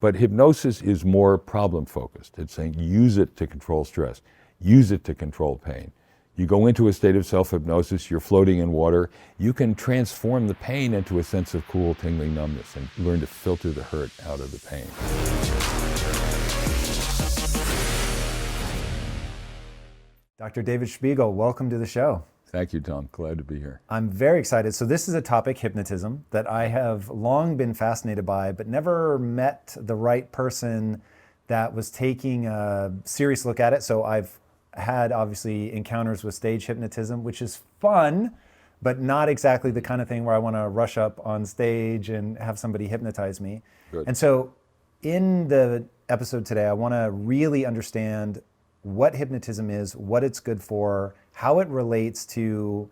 But hypnosis is more problem focused. It's saying use it to control stress, use it to control pain. You go into a state of self-hypnosis, you're floating in water, you can transform the pain into a sense of cool, tingling numbness and learn to filter the hurt out of the pain. Dr. David Spiegel, welcome to the show. Thank you, Tom. Glad to be here. I'm very excited. So this is a topic, hypnotism, that I have long been fascinated by, but never met the right person that was taking a serious look at it. So I've had, obviously, encounters with stage hypnotism, which is fun, but not exactly the kind of thing where I want to rush up on stage and have somebody hypnotize me. Good. And so in the episode today, I want to really understand what hypnotism is, what it's good for, how it relates to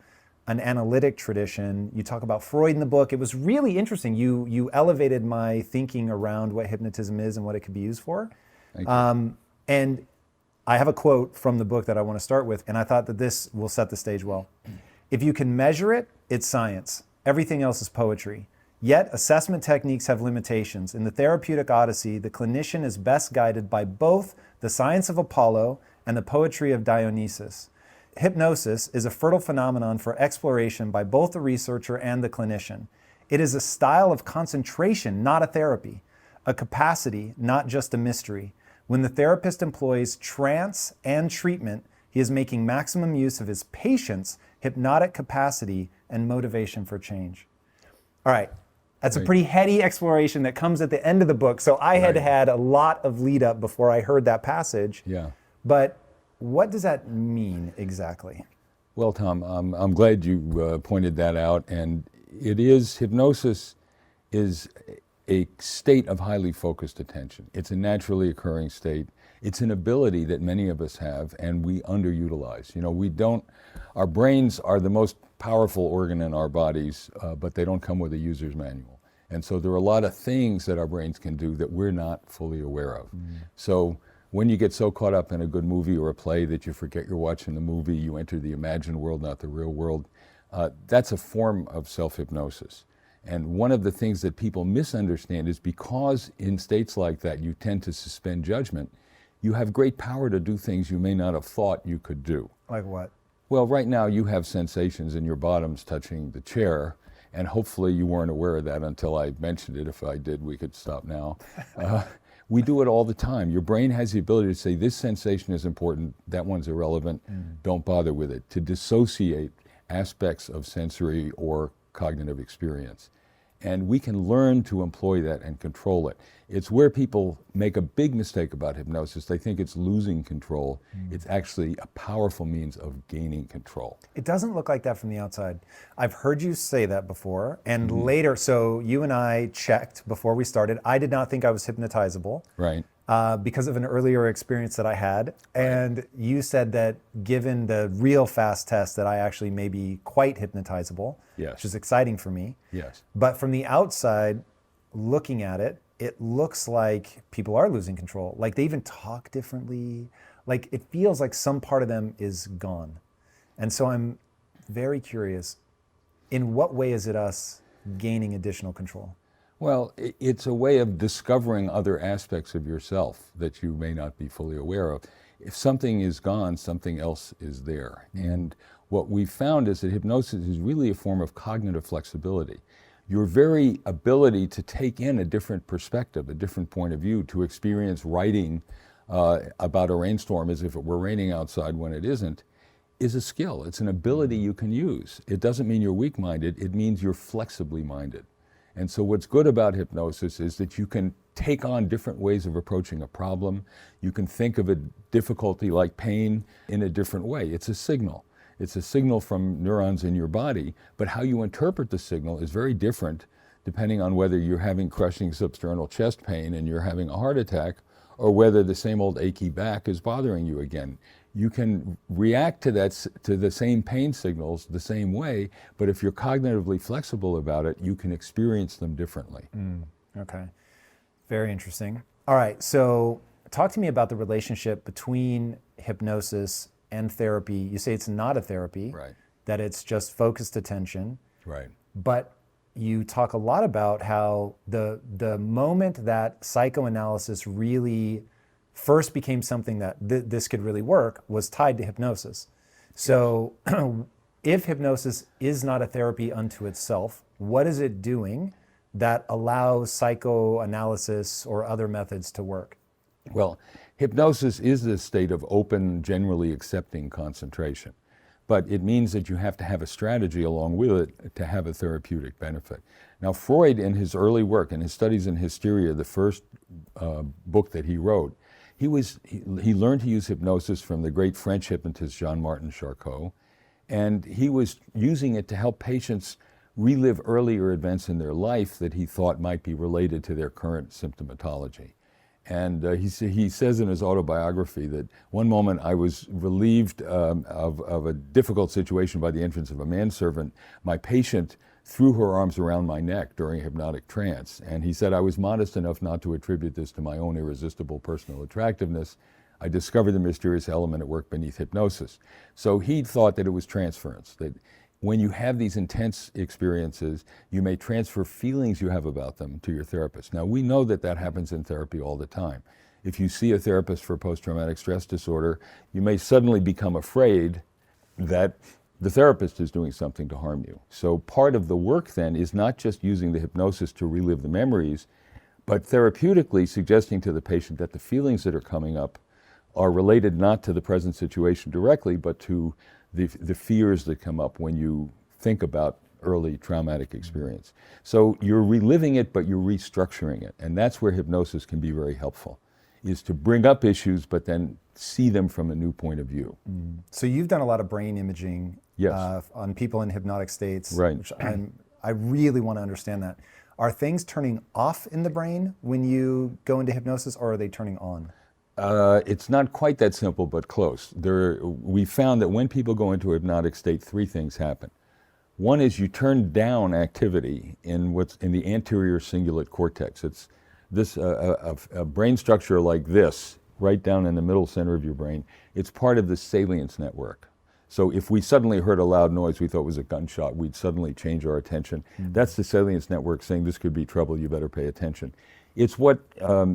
an analytic tradition. You talk about Freud in the book. It was really interesting. You elevated my thinking around what hypnotism is and what it could be used for. Thank you. And I have a quote from the book that I want to start with, and I thought that this will set the stage well. If you can measure it, it's science. Everything else is poetry. Yet, assessment techniques have limitations. In the therapeutic odyssey, the clinician is best guided by both the science of Apollo and the poetry of Dionysus. Hypnosis is a fertile phenomenon for exploration by both the researcher and the clinician. It is a style of concentration, not a therapy, a capacity, not just a mystery. When the therapist employs trance and treatment, he is making maximum use of his patient's hypnotic capacity and motivation for change. All right. That's a pretty heady exploration that comes at the end of the book. So I had a lot of lead up before I heard that passage. Yeah. But what does that mean exactly? Well, Tom, I'm glad you pointed that out. And hypnosis is a state of highly focused attention. It's a naturally occurring state. It's an ability that many of us have and we underutilize. Our brains are the most powerful organ in our bodies, but they don't come with a user's manual. And so there are a lot of things that our brains can do that we're not fully aware of. So when you get so caught up in a good movie or a play that you forget you're watching the movie, you enter the imagined world, not the real world, that's a form of self-hypnosis. And one of the things that people misunderstand is because in states like that you tend to suspend judgment, you have great power to do things you may not have thought you could do. Like what? Well, right now you have sensations in your bottoms touching the chair, and hopefully you weren't aware of that until I mentioned it. If I did, we could stop now. We do it all the time. Your brain has the ability to say, this sensation is important, that one's irrelevant, don't bother with it, to dissociate aspects of sensory or cognitive experience. And we can learn to employ that and control it. It's where people make a big mistake about hypnosis. They think it's losing control. It's actually a powerful means of gaining control. It doesn't look like that from the outside. I've heard you say that before, and later, so you and I checked before we started. I did not think I was hypnotizable. Right. Because of an earlier experience that I had. And you said that given the real fast test that I actually may be quite hypnotizable, Yes. which is exciting for me. Yes. But from the outside, looking at it, it looks like people are losing control. Like they even talk differently. Like it feels like some part of them is gone. And so I'm very curious, in what way is it us gaining additional control? Well, it's a way of discovering other aspects of yourself that you may not be fully aware of. If something is gone, something else is there. And what we found is that hypnosis is really a form of cognitive flexibility. Your very ability to take in a different perspective, a different point of view, to experience writing about a rainstorm as if it were raining outside when it isn't, is a skill. It's an ability you can use. It doesn't mean you're weak-minded, it means you're flexibly minded. And so what's good about hypnosis is that you can take on different ways of approaching a problem. You can think of a difficulty like pain in a different way. It's a signal. It's a signal from neurons in your body, but how you interpret the signal is very different depending on whether you're having crushing substernal chest pain and you're having a heart attack, or whether the same old achy back is bothering you again. You can react to the same pain signals the same way, but if you're cognitively flexible about it, you can experience them differently. Okay, very interesting. All right, so talk to me about the relationship between hypnosis and therapy. You say it's not a therapy, Right. that it's just focused attention. Right. But you talk a lot about how the moment that psychoanalysis really first became something that this could really work was tied to hypnosis. So if hypnosis is not a therapy unto itself, what is it doing that allows psychoanalysis or other methods to work? Well, hypnosis is a state of open, generally accepting concentration. But it means that you have to have a strategy along with it to have a therapeutic benefit. Now, Freud, in his early work, in his studies in hysteria, the first book that he wrote, he learned to use hypnosis from the great French hypnotist Jean-Martin Charcot, and he was using it to help patients relive earlier events in their life that he thought might be related to their current symptomatology. And he says in his autobiography that one moment I was relieved of a difficult situation by the entrance of a manservant. My patient threw her arms around my neck during a hypnotic trance. And he said, I was modest enough not to attribute this to my own irresistible personal attractiveness. I discovered the mysterious element at work beneath hypnosis. So he thought that it was transference, that when you have these intense experiences, you may transfer feelings you have about them to your therapist. Now, we know that that happens in therapy all the time. If you see a therapist for post-traumatic stress disorder, you may suddenly become afraid that the therapist is doing something to harm you. So part of the work then is not just using the hypnosis to relive the memories, but therapeutically suggesting to the patient that the feelings that are coming up are related not to the present situation directly, but to the fears that come up when you think about early traumatic experience. So you're reliving it, but you're restructuring it. And that's where hypnosis can be very helpful, is to bring up issues, but then see them from a new point of view. So you've done a lot of brain imaging Yes. on people in hypnotic states, Right. which I really want to understand that. Are things turning off in the brain when you go into hypnosis, or are they turning on? It's not quite that simple, but close. We found that when people go into a hypnotic state, three things happen. One is you turn down activity in what's in the anterior cingulate cortex. It's this a brain structure like this, right down in the middle center of your brain. It's part of the salience network. So if we suddenly heard a loud noise we thought was a gunshot, we'd suddenly change our attention. That's the salience network saying this could be trouble, you better pay attention. It's what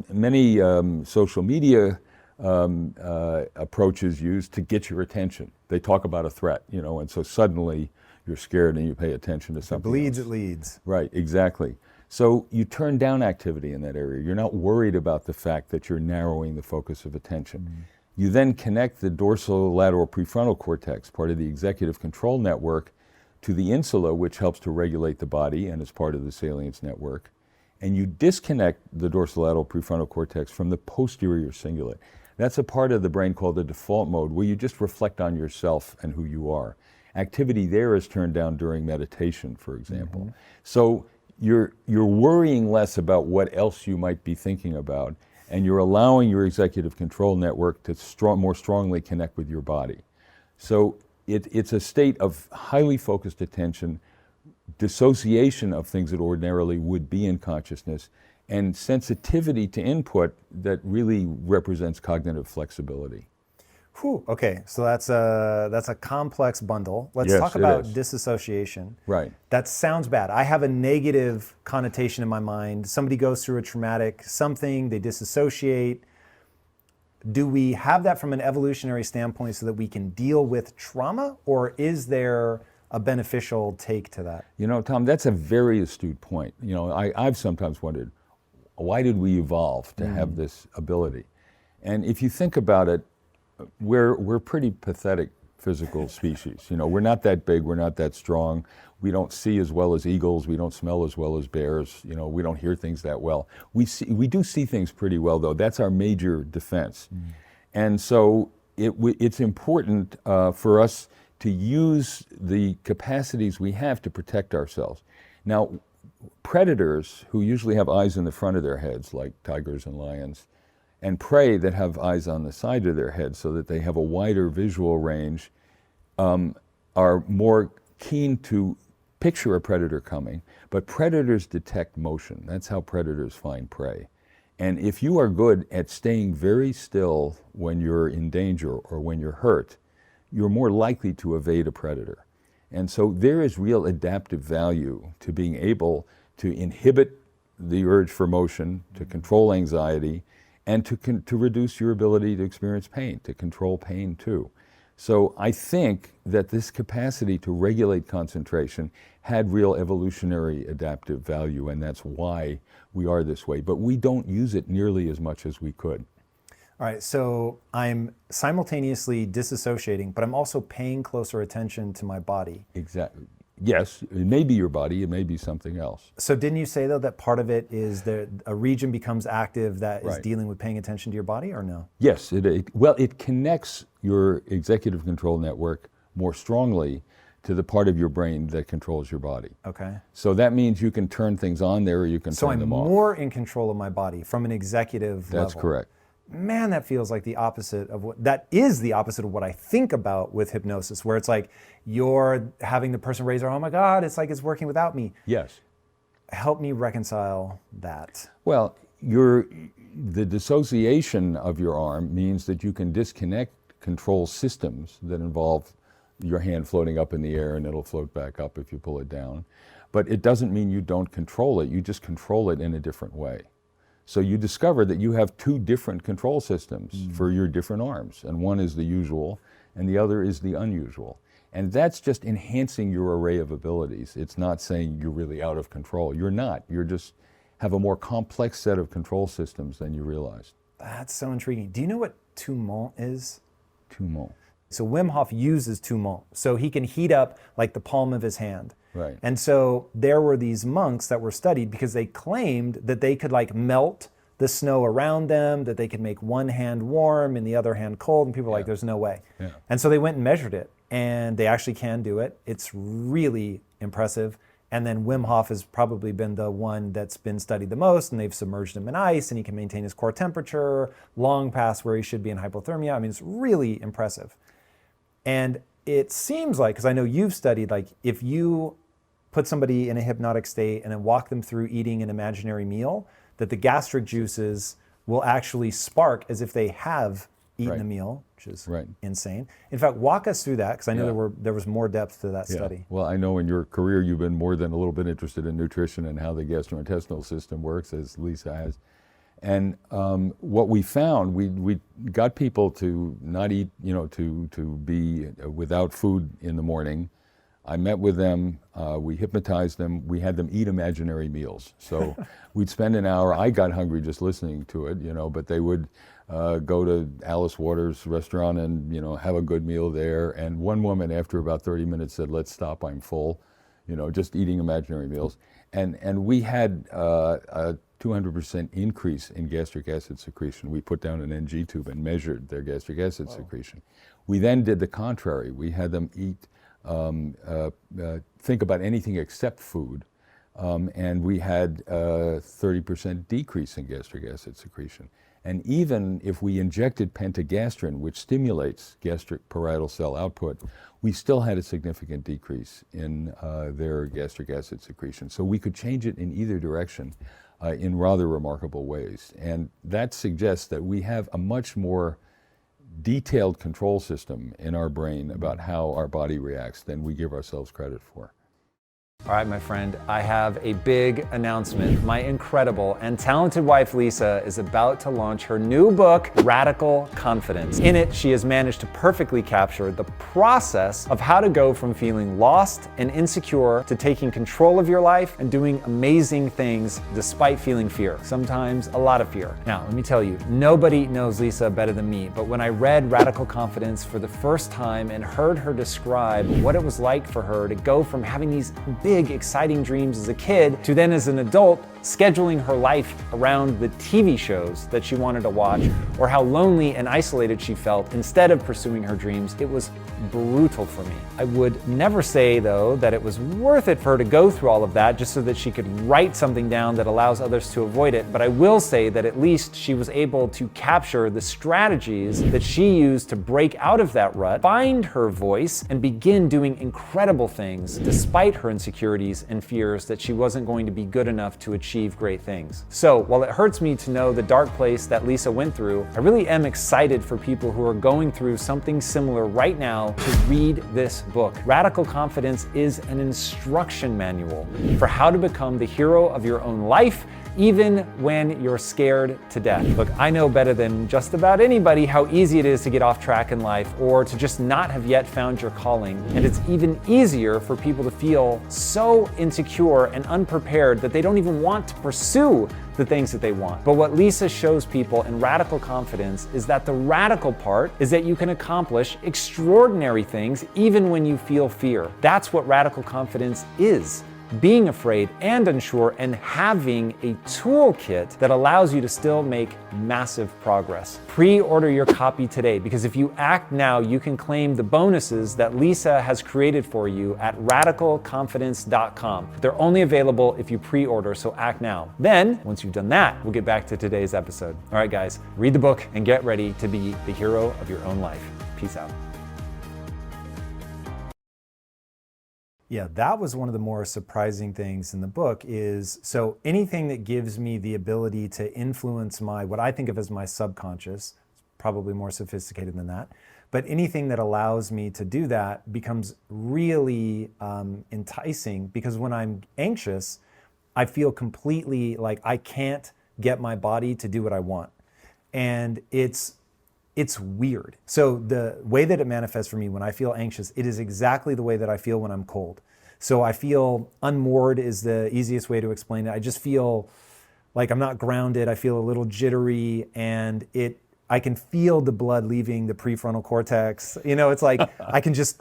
many social media approaches use to get your attention. They talk about a threat, and so suddenly you're scared and you pay attention to something. If it bleeds, else. it leads. Right, exactly. So you turn down activity in that area. You're not worried about the fact that you're narrowing the focus of attention. You then connect the dorsolateral prefrontal cortex, part of the executive control network, to the insula, which helps to regulate the body and is part of the salience network. And you disconnect the dorsolateral prefrontal cortex from the posterior cingulate. That's a part of the brain called the default mode, where you just reflect on yourself and who you are. Activity there is turned down during meditation, for example. So you're worrying less about what else you might be thinking about, and you're allowing your executive control network to more strongly connect with your body. So it's a state of highly focused attention, dissociation of things that ordinarily would be in consciousness, and sensitivity to input that really represents cognitive flexibility. Whew, okay, so that's a complex bundle. Let's Yes, talk it about is. disassociation. Right. That sounds bad. I have a negative connotation in my mind. Somebody goes through a traumatic something, they disassociate. Do we have that from an evolutionary standpoint so that we can deal with trauma, or is there a beneficial take to that? Tom, that's a very astute point. I've sometimes wondered, why did we evolve to have this ability? And if you think about it, we're pretty pathetic physical species. We're not that big, we're not that strong. We don't see as well as eagles, we don't smell as well as bears, we don't hear things that well. We do see things pretty well, though. That's our major defense. And so it's important for us to use the capacities we have to protect ourselves. Now, predators, who usually have eyes in the front of their heads, like tigers and lions, and prey that have eyes on the side of their head so that they have a wider visual range, are more keen to picture a predator coming. But predators detect motion. That's how predators find prey. And if you are good at staying very still when you're in danger or when you're hurt, you're more likely to evade a predator. And so there is real adaptive value to being able to inhibit the urge for motion, to control anxiety, and to reduce your ability to experience pain, to control pain too. So I think that this capacity to regulate concentration had real evolutionary adaptive value, and that's why we are this way. But we don't use it nearly as much as we could. All right, so I'm simultaneously disassociating, but I'm also paying closer attention to my body. Exactly. Yes, it may be your body, it may be something else. So didn't you say, though, that part of it is that a region becomes active that is Right. dealing with paying attention to your body, or no? Yes, it connects your executive control network more strongly to the part of your brain that controls your body. Okay. So that means you can turn things on there or you can So turn I'm them off. more in control of my body from an executive level. That's correct. Man, that feels like the opposite of that is the opposite of what I think about with hypnosis, where it's like you're having the person raise their, oh my God, it's like it's working without me. Yes. Help me reconcile that. Well, the dissociation of your arm means that you can disconnect control systems that involve your hand floating up in the air and it'll float back up if you pull it down. But it doesn't mean you don't control it, you just control it in a different way. So you discover that you have two different control systems for your different arms, and one is the usual and the other is the unusual. And that's just enhancing your array of abilities. It's not saying you're really out of control. You're not. You're just have a more complex set of control systems than you realized. That's so intriguing. Do you know what tumont is? Tumont. So Wim Hof uses tumont, so he can heat up like the palm of his hand. Right. And so there were these monks that were studied because they claimed that they could like melt the snow around them, that they could make one hand warm and the other hand cold, and people were like, there's no way. Yeah. And so they went and measured it, and they actually can do it. It's really impressive. And then Wim Hof has probably been the one that's been studied the most, and they've submerged him in ice, and he can maintain his core temperature long past where he should be in hypothermia. I mean, it's really impressive. And it seems like, because I know you've studied, like if you put somebody in a hypnotic state and then walk them through eating an imaginary meal, that the gastric juices will actually spark as if they have eaten Right. a meal, which is Right. insane. In fact, walk us through that, because I know Yeah. there was more depth to that Yeah. study. Well, I know in your career you've been more than a little bit interested in nutrition and how the gastrointestinal system works, as Lisa has. And what we found, we got people to not eat, to be without food in the morning. I met with them, we hypnotized them, we had them eat imaginary meals. So we'd spend an hour, I got hungry just listening to it, but they would go to Alice Waters' restaurant and, have a good meal there. And one woman after about 30 minutes said, let's stop, I'm full, just eating imaginary meals. And we had a 200% increase in gastric acid secretion. We put down an NG tube and measured their gastric acid secretion. We then did the contrary. We had them eat, think about anything except food, and we had a 30% decrease in gastric acid secretion. And even if we injected pentagastrin, which stimulates gastric parietal cell output, we still had a significant decrease in their gastric acid secretion. So we could change it in either direction in rather remarkable ways. And that suggests that we have a much more detailed control system in our brain about how our body reacts than we give ourselves credit for. All right, my friend, I have a big announcement. My incredible and talented wife, Lisa, is about to launch her new book, Radical Confidence. In it, she has managed to perfectly capture the process of how to go from feeling lost and insecure to taking control of your life and doing amazing things despite feeling fear, sometimes a lot of fear. Now, let me tell you, nobody knows Lisa better than me, but when I read Radical Confidence for the first time and heard her describe what it was like for her to go from having these big, exciting dreams as a kid to then as an adult scheduling her life around the TV shows that she wanted to watch, or how lonely and isolated she felt instead of pursuing her dreams, it was brutal for me. I would never say, though, that it was worth it for her to go through all of that just so that she could write something down that allows others to avoid it, but I will say that at least she was able to capture the strategies that she used to break out of that rut, find her voice, and begin doing incredible things despite her insecurities and fears that she wasn't going to be good enough to achieve achieve great things. So while it hurts me to know the dark place that Lisa went through, I really am excited for people who are going through something similar right now to read this book. Radical Confidence is an instruction manual for how to become the hero of your own life, even when you're scared to death. Look, I know better than just about anybody how easy it is to get off track in life or to just not have yet found your calling. And it's even easier for people to feel so insecure and unprepared that they don't even want to pursue the things that they want. But what Lisa shows people in Radical Confidence is that the radical part is that you can accomplish extraordinary things even when you feel fear. That's what Radical Confidence is. Being afraid and unsure and having a toolkit that allows you to still make massive progress. Pre-order your copy today, because if you act now, you can claim the bonuses that Lisa has created for you at radicalconfidence.com. They're only available if you pre-order, so act now. Then, once you've done that, we'll get back to today's episode. All right, guys, read the book and get ready to be the hero of your own life. Peace out. Yeah, that was one of the more surprising things in the book is, so anything that gives me the ability to influence what I think of as my subconscious, probably more sophisticated than that, but anything that allows me to do that becomes really enticing, because when I'm anxious, I feel completely like I can't get my body to do what I want. And it's weird. So the way that it manifests for me when I feel anxious, it is exactly the way that I feel when I'm cold. So I feel unmoored is the easiest way to explain it. I just feel like I'm not grounded. I feel a little jittery, and I can feel the blood leaving the prefrontal cortex. You know, it's like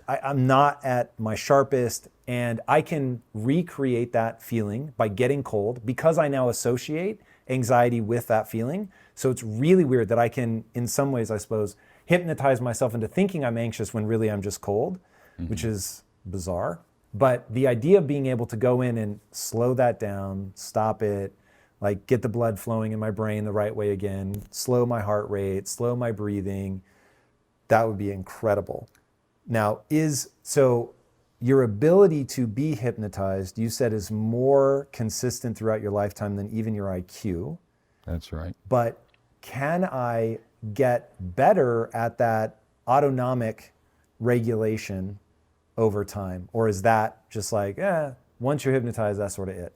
I'm not at my sharpest, and I can recreate that feeling by getting cold because I now associate anxiety with that feeling. So it's really weird that I can, in some ways, I suppose, hypnotize myself into thinking I'm anxious when really I'm just cold, which is bizarre. But the idea of being able to go in and slow that down, stop it, like get the blood flowing in my brain the right way again, slow my heart rate, slow my breathing, that would be incredible. Now, so your ability to be hypnotized, you said, is more consistent throughout your lifetime than even your IQ. That's right. But can I get better at that autonomic regulation over time? Or is that just like, once you're hypnotized, that's sort of it?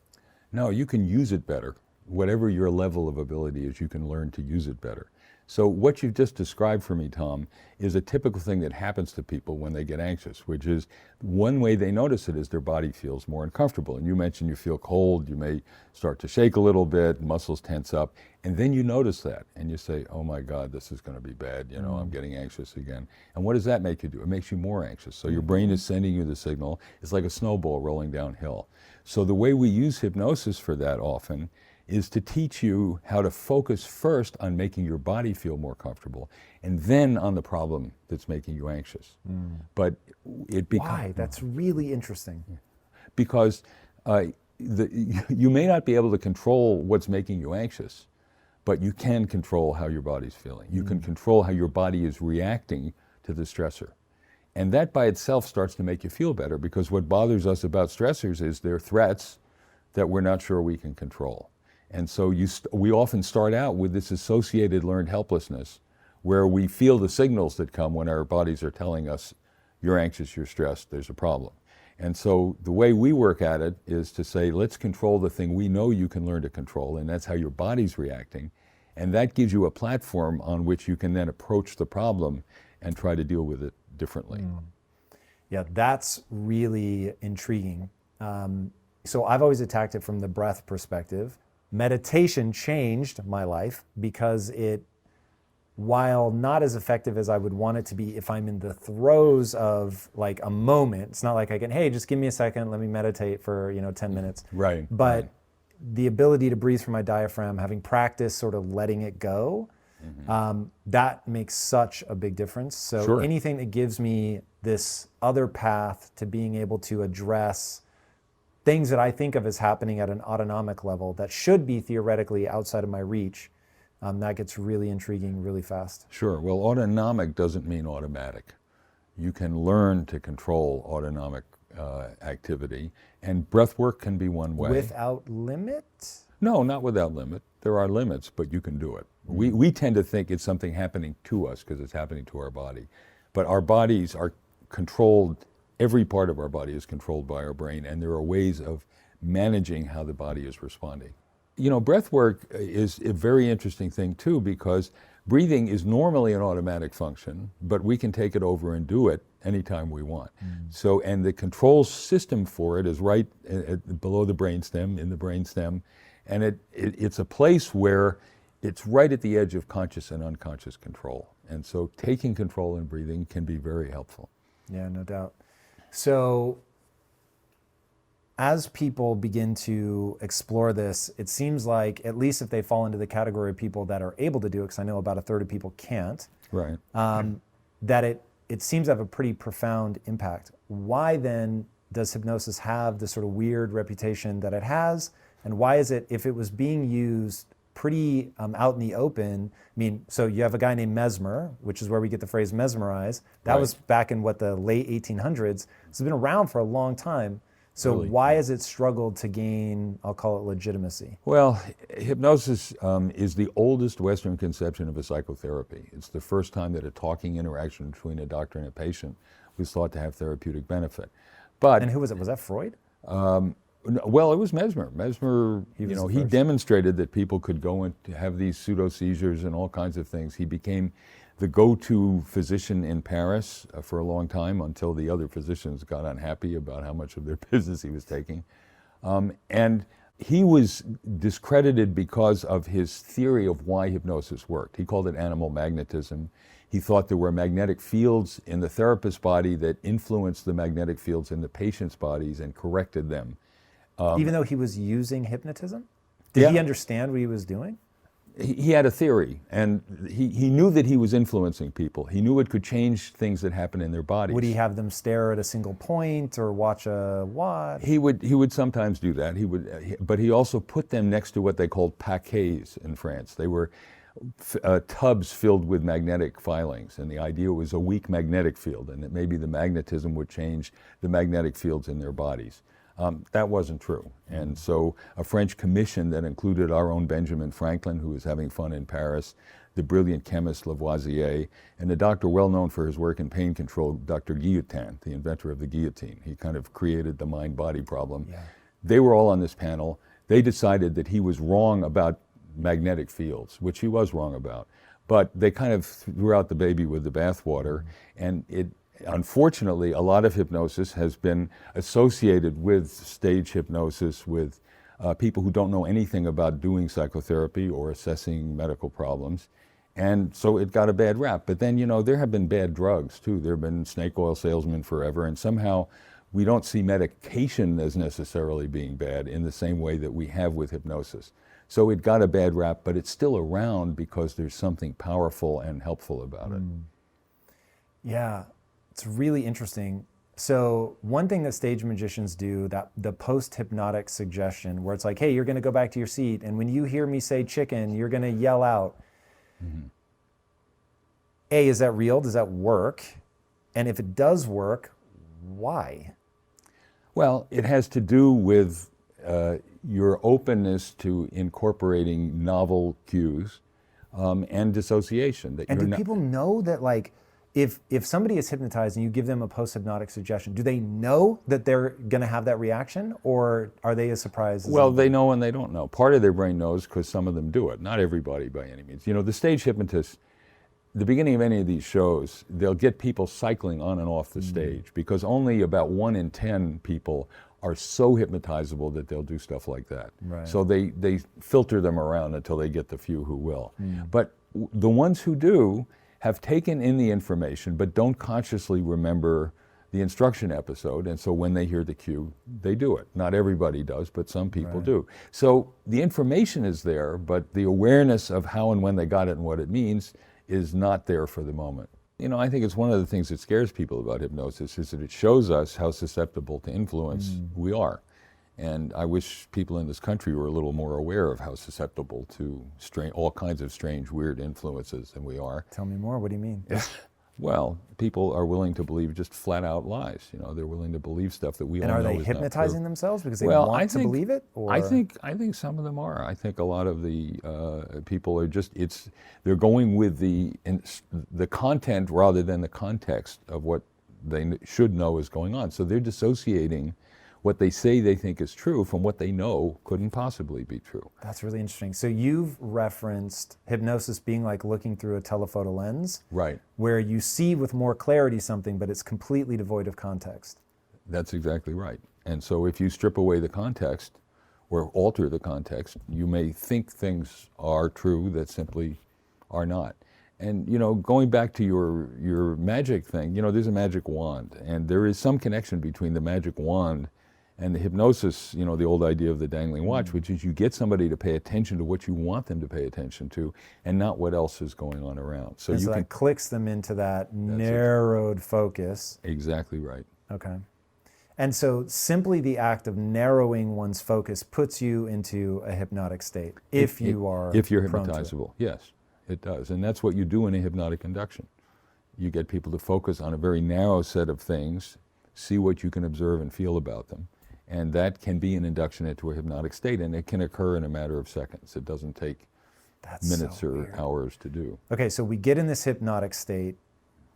No, you can use it better. Whatever your level of ability is, you can learn to use it better. So what you've just described for me, Tom, is a typical thing that happens to people when they get anxious, which is one way they notice it is their body feels more uncomfortable. And you mentioned you feel cold, you may start to shake a little bit, muscles tense up, and then you notice that and you say, oh my God, this is going to be bad. You know, I'm getting anxious again. And what does that make you do? It makes you more anxious. So your brain is sending you the signal. It's like a snowball rolling downhill. So the way we use hypnosis for that often is to teach you how to focus first on making your body feel more comfortable and then on the problem that's making you anxious. But it becomes... Why? That's really interesting. Because you may not be able to control what's making you anxious, but you can control how your body's feeling. You can control how your body is reacting to the stressor. And that by itself starts to make you feel better, because what bothers us about stressors is they're threats that we're not sure we can control. And so we often start out with this associated learned helplessness, where we feel the signals that come when our bodies are telling us, you're anxious, you're stressed, there's a problem. And so the way we work at it is to say, let's control the thing we know you can learn to control, and that's how your body's reacting. And that gives you a platform on which you can then approach the problem and try to deal with it differently. Yeah, that's really intriguing. So I've always attacked it from the breath perspective. Meditation changed my life because while not as effective as I would want it to be if I'm in the throes of like a moment, it's not like I can, hey, just give me a second, let me meditate for 10 minutes. Right. But the ability to breathe from my diaphragm, having practiced sort of letting it go, that makes such a big difference. So anything that gives me this other path to being able to address things that I think of as happening at an autonomic level that should be theoretically outside of my reach, that gets really intriguing really fast. Sure. Well, autonomic doesn't mean automatic. You can learn to control autonomic activity, and breath work can be one way. Without limit? No, not without limit. There are limits, but you can do it. We tend to think it's something happening to us because it's happening to our body. But our bodies are controlled, every part of our body is controlled by our brain, and there are ways of managing how the body is responding. You know, breath work is a very interesting thing too, because breathing is normally an automatic function, but we can take it over and do it anytime we want. So, and the control system for it is right below the brainstem, in the brainstem, and it's a place where it's right at the edge of conscious and unconscious control. And so taking control in breathing can be very helpful. Yeah, no doubt. So as people begin to explore this, it seems like, at least if they fall into the category of people that are able to do it, because I know about a third of people can't, Right. that it seems to have a pretty profound impact. Why then does hypnosis have the sort of weird reputation that it has? And why is it, if it was being used pretty out in the open, I mean, so you have a guy named Mesmer, which is where we get the phrase mesmerize. That Right. was back in the late 1800s. It's been around for a long time. So Really? why has it struggled to gain, I'll call it legitimacy? Well, hypnosis is the oldest Western conception of a psychotherapy. It's the first time that a talking interaction between a doctor and a patient was thought to have therapeutic benefit. But And who was it? Was that Freud? well, it was Mesmer. Mesmer, He was you know, the he first. demonstrated that people could go and have these pseudo seizures and all kinds of things. He became the go-to physician in Paris for a long time, until the other physicians got unhappy about how much of their business he was taking. And he was discredited because of his theory of why hypnosis worked. He called it animal magnetism. He thought there were magnetic fields in the therapist's body that influenced the magnetic fields in the patient's bodies and corrected them. Even though he was using hypnotism? Did he Yeah. understand what he was doing? He had a theory, and he knew that he was influencing people. He knew it could change things that happen in their bodies. Would he have them stare at a single point or watch a watch? He would sometimes do that. But he also put them next to what they called paquets in France. They were tubs filled with magnetic filings, and the idea was a weak magnetic field, and that maybe the magnetism would change the magnetic fields in their bodies. That wasn't true. And so a French commission that included our own Benjamin Franklin, who was having fun in Paris, the brilliant chemist Lavoisier, and a doctor well known for his work in pain control, Dr. Guillotin, the inventor of the guillotine. He kind of created the mind-body problem. Yeah. They were all on this panel. They decided that he was wrong about magnetic fields, which he was wrong about. But they kind of threw out the baby with the bathwater, and unfortunately, a lot of hypnosis has been associated with stage hypnosis, with people who don't know anything about doing psychotherapy or assessing medical problems. And so it got a bad rap. But then, you know, there have been bad drugs too. There have been snake oil salesmen forever, and somehow we don't see medication as necessarily being bad in the same way that we have with hypnosis. So it got a bad rap, but it's still around because there's something powerful and helpful about it. Yeah, it's really interesting. So one thing that stage magicians do, that the post-hypnotic suggestion, where it's like, hey, you're going to go back to your seat, and when you hear me say chicken, you're going to yell out. A, is that real? Does that work? And if it does work, why? Well, it has to do with your openness to incorporating novel cues and dissociation. That And you're do not, people know that, like, if somebody is hypnotized and you give them a post-hypnotic suggestion, do they know that they're going to have that reaction, or are they as surprised? well, they know and they don't know. Part of their brain knows because some of them do it. Not everybody by any means. You know, the stage hypnotists, the beginning of any of these shows, they'll get people cycling on and off the stage, because only about 1 in 10 people are so hypnotizable that they'll do stuff like that. Right. So they filter them around until they get the few who will. But the ones who do have taken in the information but don't consciously remember the instruction episode, and so when they hear the cue, they do it. Not everybody does, but some people do. So the information is there, but the awareness of how and when they got it and what it means is not there for the moment. You know, I think it's one of the things that scares people about hypnosis is that it shows us how susceptible to influence we are. And I wish people in this country were a little more aware of how susceptible to all kinds of strange, weird influences than we are. Tell me more. What do you mean? Well, people are willing to believe just flat out lies. You know, they're willing to believe stuff that we And all are know they is not true. hypnotizing themselves because they Well, want I to think, believe it? I Or think some of them are. I think a lot of the people are just they're going with the content rather than the context of what they should know is going on. So they're dissociating what they say they think is true from what they know couldn't possibly be true. that's really interesting. So you've referenced hypnosis being like looking through a telephoto lens, Right. where you see with more clarity something, but it's completely devoid of context. That's exactly right. And so if you strip away the context or alter the context, you may think things are true that simply are not. And you know, going back to your magic thing, you know, there's a magic wand, and there is some connection between the magic wand and the hypnosis, you know, the old idea of the dangling watch, which is you get somebody to pay attention to what you want them to pay attention to and not what else is going on around. So And you so can that clicks them into that narrowed focus. exactly right. Okay. And so simply the act of narrowing one's focus puts you into a hypnotic state if you're prone to it. hypnotizable. Yes, it does. And that's what you do in a hypnotic induction. You get people to focus on a very narrow set of things, see what you can observe and feel about them. And that can be an induction into a hypnotic state, and it can occur in a matter of seconds. It doesn't take minutes so or weird. hours to do. Okay, so we get in this hypnotic state.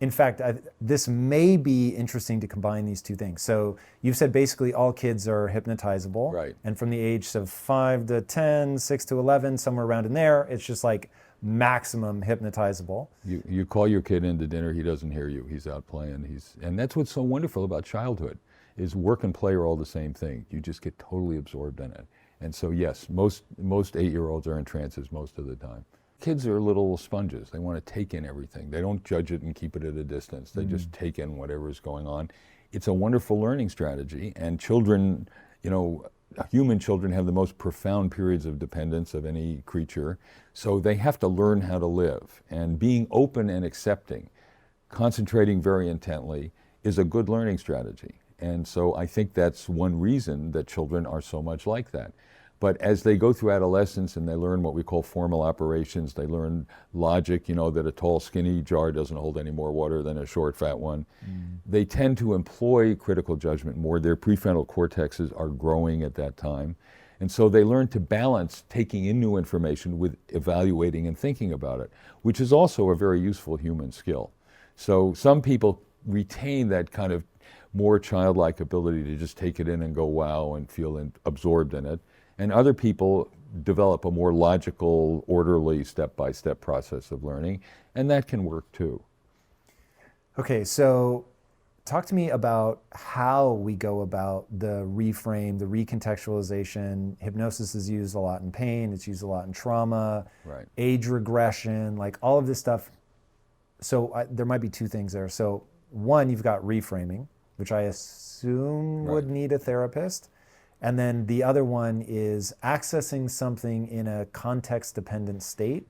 In fact, this may be interesting to combine these two things. So you've said basically all kids are hypnotizable. Right. And from the age of 5 to 10, 6 to 11, somewhere around in there, it's just like maximum hypnotizable. You call your kid into dinner, he doesn't hear you. He's out playing. And that's what's so wonderful about childhood, is work and play are all the same thing. You just get totally absorbed in it. And so yes, most 8-year-olds are in trances most of the time. Kids are little sponges. They want to take in everything. They don't judge it and keep it at a distance. They just take in whatever is going on. It's a wonderful learning strategy, and children, you know, human children have the most profound periods of dependence of any creature. So they have to learn how to live. And being open and accepting, concentrating very intently, is a good learning strategy. And so I think that's one reason that children are so much like that. But as they go through adolescence and they learn what we call formal operations, they learn logic, you know, that a tall, skinny jar doesn't hold any more water than a short, fat one. They tend to employ critical judgment more. Their prefrontal cortexes are growing at that time. And so they learn to balance taking in new information with evaluating and thinking about it, which is also a very useful human skill. So some people retain that kind of more childlike ability to just take it in and go wow and feel absorbed in it. And other people develop a more logical, orderly, step-by-step process of learning, and that can work too. Okay, so talk to me about how we go about the reframe, the recontextualization. Hypnosis is used a lot in pain, it's used a lot in trauma, Right. age regression, like all of this stuff. So there might be two things there. So one, you've got reframing, which I assume would Right. need a therapist. And then the other one is accessing something in a context-dependent state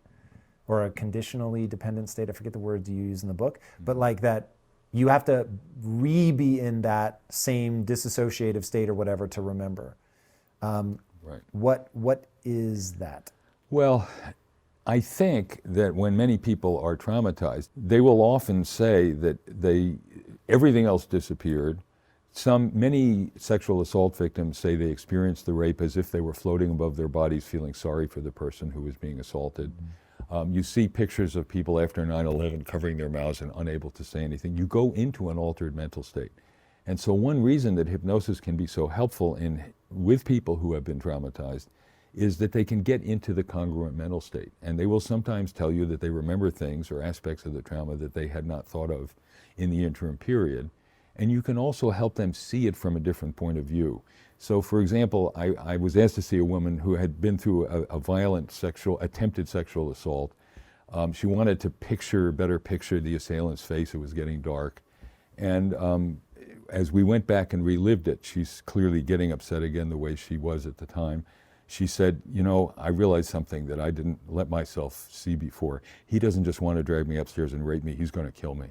or a conditionally dependent state. I forget the words you use in the book, but like that you have to be in that same dissociative state or whatever to remember. Right. What is that? Well, I think that when many people are traumatized, they will often say that everything else disappeared. Many sexual assault victims say they experienced the rape as if they were floating above their bodies, feeling sorry for the person who was being assaulted. You see pictures of people after 9/11 covering their mouths and unable to say anything. You go into an altered mental state. And so one reason that hypnosis can be so helpful with people who have been traumatized is that they can get into the congruent mental state. And they will sometimes tell you that they remember things or aspects of the trauma that they had not thought of in the interim period. And you can also help them see it from a different point of view. So for example, I was asked to see a woman who had been through a violent attempted sexual assault. She wanted to better picture the assailant's face. It was getting dark. And as we went back and relived it, she's clearly getting upset again the way she was at the time. She said, you know, I realized something that I didn't let myself see before. He doesn't just want to drag me upstairs and rape me, he's going to kill me.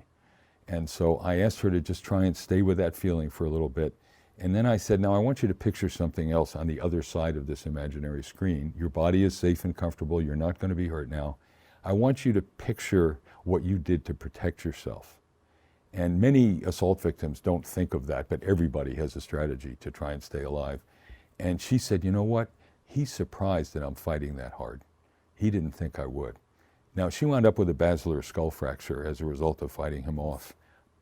And so I asked her to just try and stay with that feeling for a little bit. And then I said, now I want you to picture something else on the other side of this imaginary screen. Your body is safe and comfortable. You're not going to be hurt now. I want you to picture what you did to protect yourself. And many assault victims don't think of that, but everybody has a strategy to try and stay alive. And she said, you know what? He's surprised that I'm fighting that hard. He didn't think I would. Now, she wound up with a basilar skull fracture as a result of fighting him off.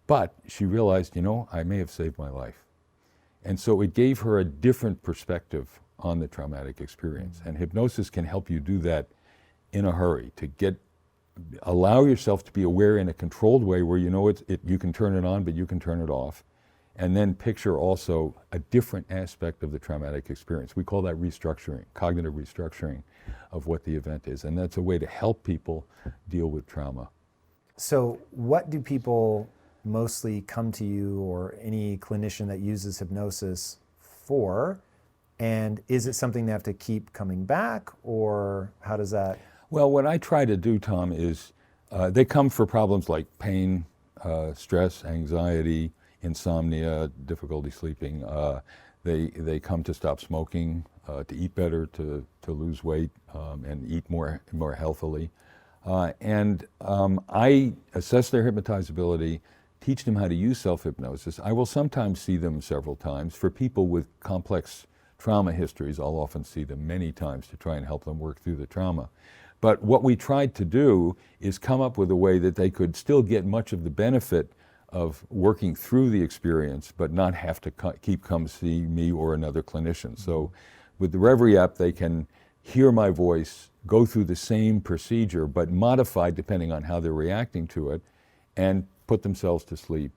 But she realized, you know, I may have saved my life. And so it gave her a different perspective on the traumatic experience. And hypnosis can help you do that in a hurry, to allow yourself to be aware in a controlled way where you know you can turn it on, but you can turn it off. And then picture also a different aspect of the traumatic experience. We call that restructuring, cognitive restructuring of what the event is. And that's a way to help people deal with trauma. So what do people mostly come to you or any clinician that uses hypnosis for? And is it something they have to keep coming back, or how does that? Well, what I try to do, Tom, is they come for problems like pain, stress, anxiety, insomnia, difficulty sleeping. They come to stop smoking, to eat better, to lose weight, and eat more healthily. And I assess their hypnotizability, teach them how to use self-hypnosis. I will sometimes see them several times. For people with complex trauma histories, I'll often see them many times to try and help them work through the trauma. But what we tried to do is come up with a way that they could still get much of the benefit of working through the experience, but not have to keep come see me or another clinician. So with the Reverie app, they can hear my voice, go through the same procedure, but modified depending on how they're reacting to it, and put themselves to sleep.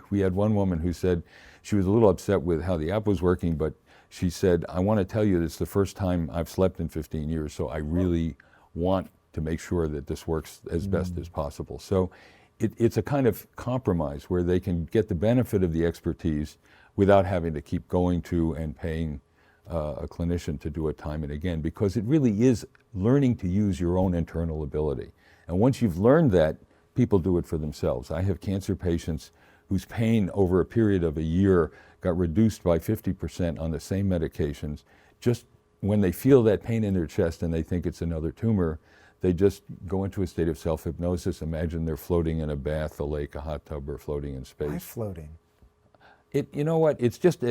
We had one woman who said she was a little upset with how the app was working, but she said, I want to tell you this is the first time I've slept in 15 years, so I really want to make sure that this works as best as possible. So it's a kind of compromise where they can get the benefit of the expertise without having to keep going to and paying a clinician to do it time and again, because it really is learning to use your own internal ability. And once you've learned that, people do it for themselves. I have cancer patients whose pain over a period of a year got reduced by 50% on the same medications. Just when they feel that pain in their chest and they think it's another tumor, they just go into a state of self-hypnosis. Imagine they're floating in a bath, a lake, a hot tub, or floating in space. Why floating? You know what, it's just,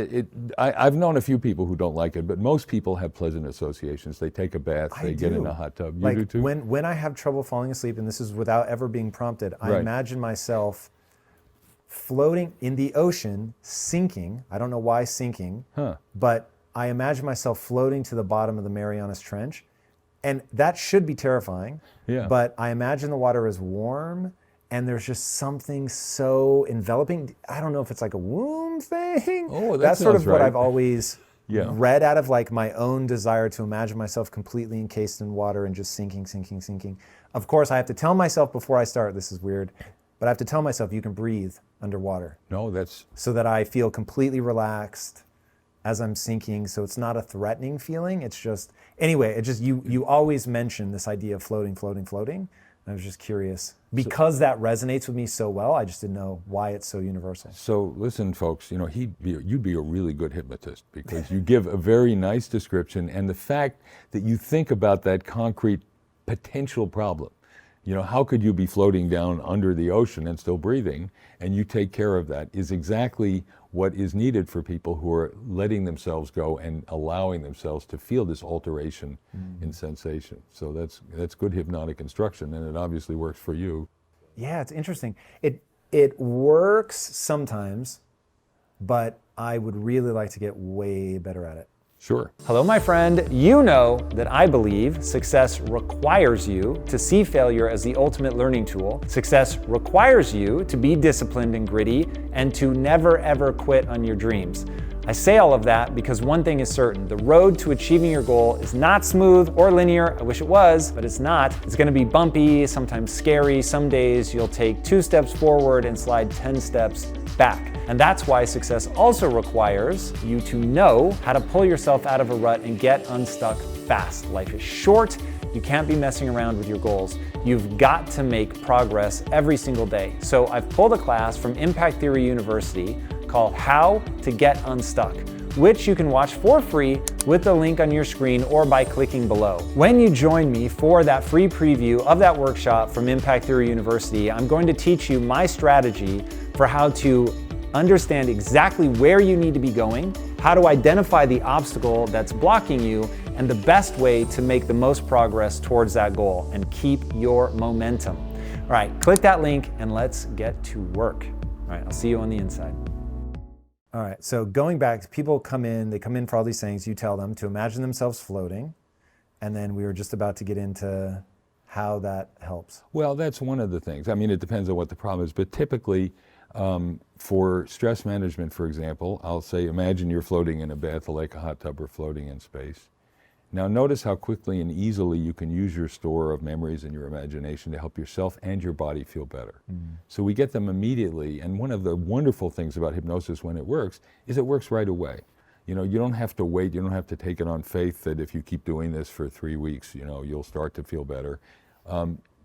I've known a few people who don't like it, but most people have pleasant associations. They take a bath, they get in a hot tub. You do too? When I have trouble falling asleep, and this is without ever being prompted, I imagine myself floating in the ocean, sinking. I don't know why sinking, but I imagine myself floating to the bottom of the Marianas Trench. And that should be terrifying, but I imagine the water is warm, and there's just something so enveloping. I don't know if it's like a womb thing. Oh, that's sort of right. what I've always read out of like my own desire to imagine myself completely encased in water and just sinking, sinking, sinking. Of course, I have to tell myself before I start, this is weird, but I have to tell myself you can breathe underwater. No, that's... So that I feel completely relaxed as I'm sinking, so it's not a threatening feeling. It's just, anyway, it just, you always mention this idea of floating, floating, floating. I was just curious. Because that resonates with me so well, I just didn't know why it's so universal. So listen, folks, you know, you'd be a really good hypnotist because you give a very nice description, and the fact that you think about that concrete potential problem. You know, how could you be floating down under the ocean and still breathing, and you take care of that, is exactly what is needed for people who are letting themselves go and allowing themselves to feel this alteration in sensation. So that's good hypnotic instruction, and it obviously works for you. Yeah, it's interesting. It works sometimes, but I would really like to get way better at it. Sure. Hello, my friend. You know that I believe success requires you to see failure as the ultimate learning tool. Success requires you to be disciplined and gritty and to never ever quit on your dreams. I say all of that because one thing is certain: the road to achieving your goal is not smooth or linear. I wish it was, but it's not. It's going to be bumpy, sometimes scary. Some days you'll take 2 steps forward and slide 10 steps back. And that's why success also requires you to know how to pull yourself out of a rut and get unstuck fast. Life is short. You can't be messing around with your goals. You've got to make progress every single day. So I've pulled a class from Impact Theory University called How to Get Unstuck. which you can watch for free with the link on your screen or by clicking below. When you join me for that free preview of that workshop from Impact Theory University, I'm going to teach you my strategy for how to understand exactly where you need to be going, how to identify the obstacle that's blocking you, and the best way to make the most progress towards that goal and keep your momentum. All right, click that link and let's get to work. All right, I'll see you on the inside. All right, so going back, people come in, they come in for all these things. You tell them to imagine themselves floating, and then we were just about to get into how that helps. Well, that's one of the things. I mean, it depends on what the problem is, but typically for stress management, for example, I'll say, imagine you're floating in a bath like a hot tub or floating in space. Now notice how quickly and easily you can use your store of memories and your imagination to help yourself and your body feel better. So we get them immediately, and one of the wonderful things about hypnosis when it works is it works right away. You know, you don't have to wait, you don't have to take it on faith that if you keep doing this for 3 weeks, you know, you'll start to feel better.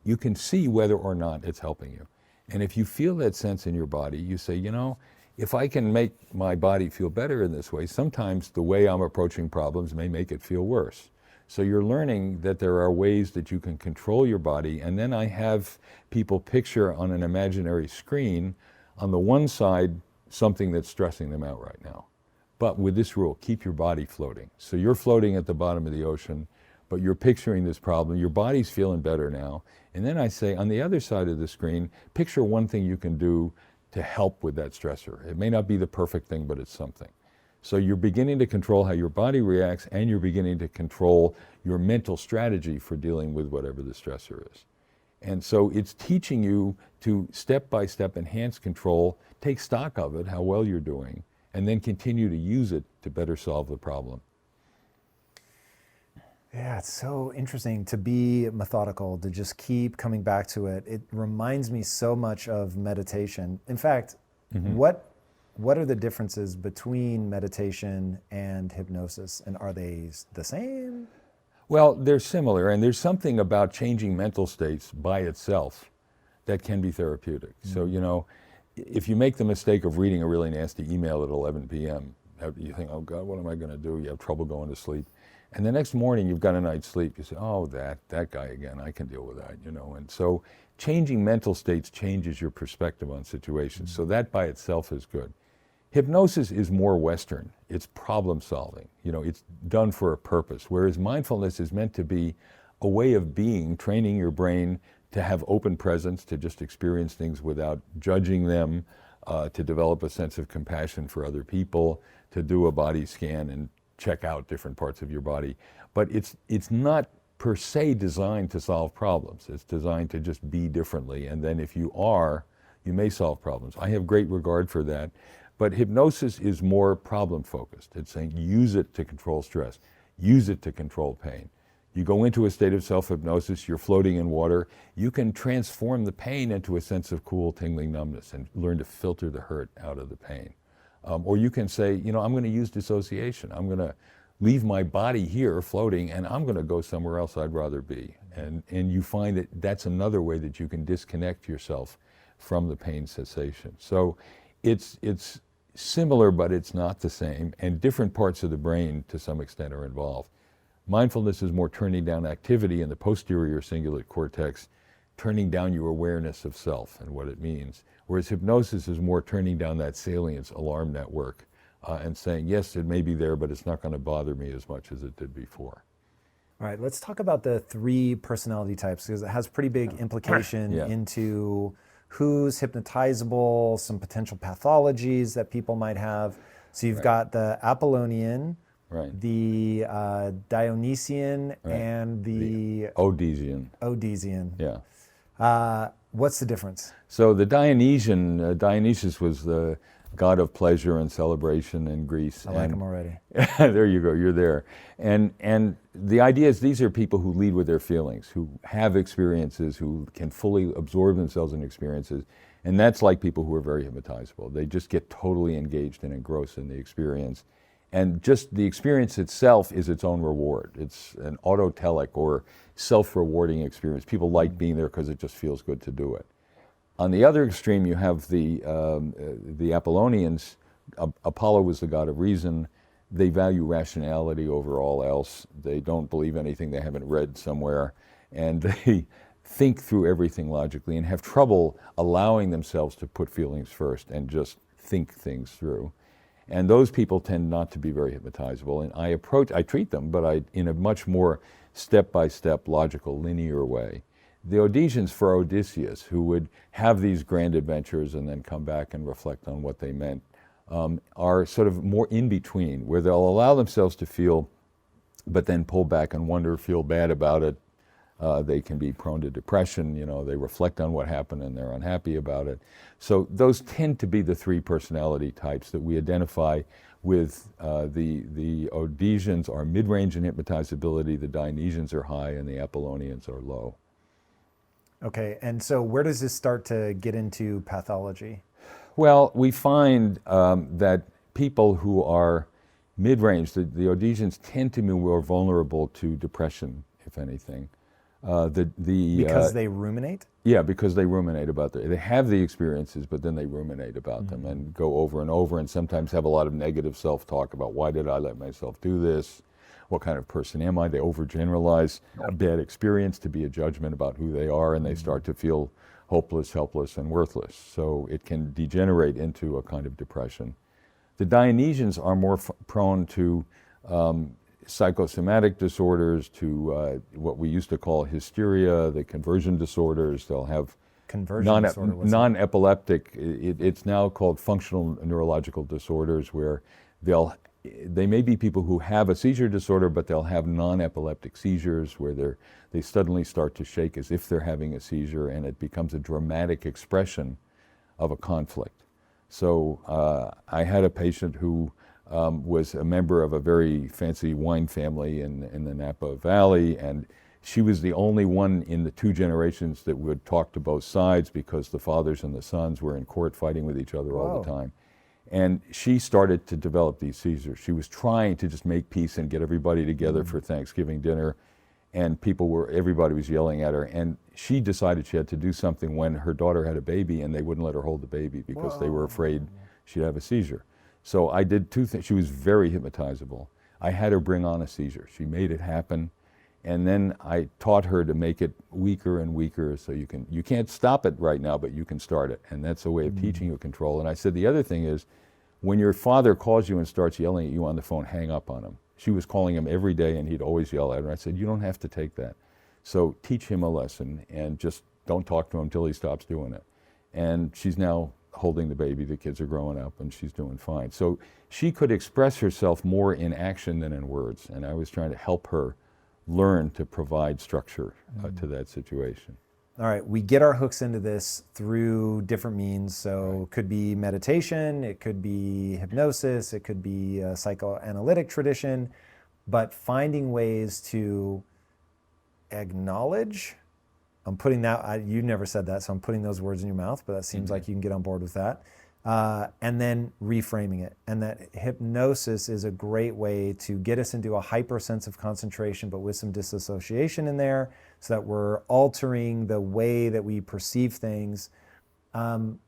You can see whether or not it's helping you. And if you feel that sense in your body, you say, you know, if I can make my body feel better in this way, sometimes the way I'm approaching problems may make it feel worse. So you're learning that there are ways that you can control your body, and then I have people picture on an imaginary screen, on the one side, something that's stressing them out right now. But with this rule, keep your body floating. So you're floating at the bottom of the ocean, but you're picturing this problem, your body's feeling better now. And then I say, on the other side of the screen, picture one thing you can do to help with that stressor. It may not be the perfect thing, but it's something. So you're beginning to control how your body reacts, and you're beginning to control your mental strategy for dealing with whatever the stressor is. And so it's teaching you to step-by-step enhance control, take stock of it, how well you're doing, and then continue to use it to better solve the problem. Yeah, it's so interesting to be methodical, to just keep coming back to it. It reminds me so much of meditation. In fact, what are the differences between meditation and hypnosis, and are they the same? Well, they're similar, and there's something about changing mental states by itself that can be therapeutic. So, you know, if you make the mistake of reading a really nasty email at 11 p.m., you think, oh God, what am I going to do? You have trouble going to sleep. And the next morning you've got a night's sleep. You say, oh, that guy again, I can deal with that, you know. And so changing mental states changes your perspective on situations. So that by itself is good. Hypnosis is more Western. It's problem solving. You know, it's done for a purpose. Whereas mindfulness is meant to be a way of being, training your brain to have open presence, to just experience things without judging them, to develop a sense of compassion for other people, to do a body scan and check out different parts of your body. But it's not per se designed to solve problems. It's designed to just be differently. And then if you are, you may solve problems. I have great regard for that. But hypnosis is more problem focused. It's saying use it to control stress, use it to control pain. You go into a state of self-hypnosis, you're floating in water, you can transform the pain into a sense of cool, tingling numbness and learn to filter the hurt out of the pain. Or you can say, you know, I'm going to use dissociation. I'm going to leave my body here floating, and I'm going to go somewhere else I'd rather be. And you find that that's another way that you can disconnect yourself from the pain cessation. So it's similar, but it's not the same, and different parts of the brain to some extent are involved. Mindfulness is more turning down activity in the posterior cingulate cortex, turning down your awareness of self and what it means. Whereas hypnosis is more turning down that salience alarm network and saying, yes, it may be there, but it's not going to bother me as much as it did before. All right, let's talk about the 3 personality types, because it has pretty big implication into who's hypnotizable, some potential pathologies that people might have. So you've got the Apollonian, the Dionysian, and the Odyssean. Odyssean. Yeah. What's the difference? So the Dionysian, Dionysus was the god of pleasure and celebration in Greece. I like him already. There you go, you're there. And the idea is these are people who lead with their feelings, who have experiences, who can fully absorb themselves in experiences. And that's like people who are very hypnotizable. They just get totally engaged and engrossed in the experience. And just the experience itself is its own reward. It's an autotelic or self-rewarding experience. People like being there because it just feels good to do it. On the other extreme, you have the Apollonians. Apollo was the god of reason. They value rationality over all else. They don't believe anything they haven't read somewhere. And they think through everything logically and have trouble allowing themselves to put feelings first and just think things through. And those people tend not to be very hypnotizable. And I treat them, but in a much more step-by-step, logical, linear way. The Odysseans for Odysseus, who would have these grand adventures and then come back and reflect on what they meant, are sort of more in between, where they'll allow themselves to feel, but then pull back and wonder, feel bad about it. They can be prone to depression, they reflect on what happened and they're unhappy about it. So those tend to be the three personality types that we identify with. The Odysseans are mid-range in hypnotizability, the Dionysians are high, and the Apollonians are low. Okay, and so where does this start to get into pathology? Well, we find that people who are mid-range, the Odysseans tend to be more vulnerable to depression, if anything. Because they ruminate? Yeah, because they ruminate about they have the experiences, but then they ruminate about them and go over and over, and sometimes have a lot of negative self-talk about, why did I let myself do this? What kind of person am I? They overgeneralize a bad experience to be a judgment about who they are, and they start to feel hopeless, helpless, and worthless. So it can degenerate into a kind of depression. The Dionysians are more prone to psychosomatic disorders, to what we used to call hysteria, the conversion disorders. They'll have non-epileptic, it's now called functional neurological disorders, where they may be people who have a seizure disorder, but they'll have non-epileptic seizures where they suddenly start to shake as if they're having a seizure, and it becomes a dramatic expression of a conflict. So I had a patient who was a member of a very fancy wine family in the Napa Valley, and she was the only one in the two generations that would talk to both sides, because the fathers and the sons were in court fighting with each other all the time. And she started to develop these seizures. She was trying to just make peace and get everybody together for Thanksgiving dinner, and everybody was yelling at her. And she decided she had to do something when her daughter had a baby, and they wouldn't let her hold the baby because they were afraid she'd have a seizure. So I did two things. She was very hypnotizable. I had her bring on a seizure. She made it happen. And then I taught her to make it weaker and weaker, so you can't stop it right now, but you can start it. And that's a way of teaching you control. And I said, the other thing is, when your father calls you and starts yelling at you on the phone, hang up on him. She was calling him every day, and he'd always yell at her. I said, you don't have to take that. So teach him a lesson, and just don't talk to him until he stops doing it. And she's now holding the baby. The kids are growing up, and she's doing fine. So she could express herself more in action than in words. And I was trying to help her learn to provide structure to that situation. All right, we get our hooks into this through different means. So it could be meditation, it could be hypnosis, it could be a psychoanalytic tradition, but finding ways to acknowledge, I'm putting that, you never said that, so I'm putting those words in your mouth, but that seems like you can get on board with that. And then reframing it. And that hypnosis is a great way to get us into a hyper sense of concentration, but with some disassociation in there, so that we're altering the way that we perceive things. And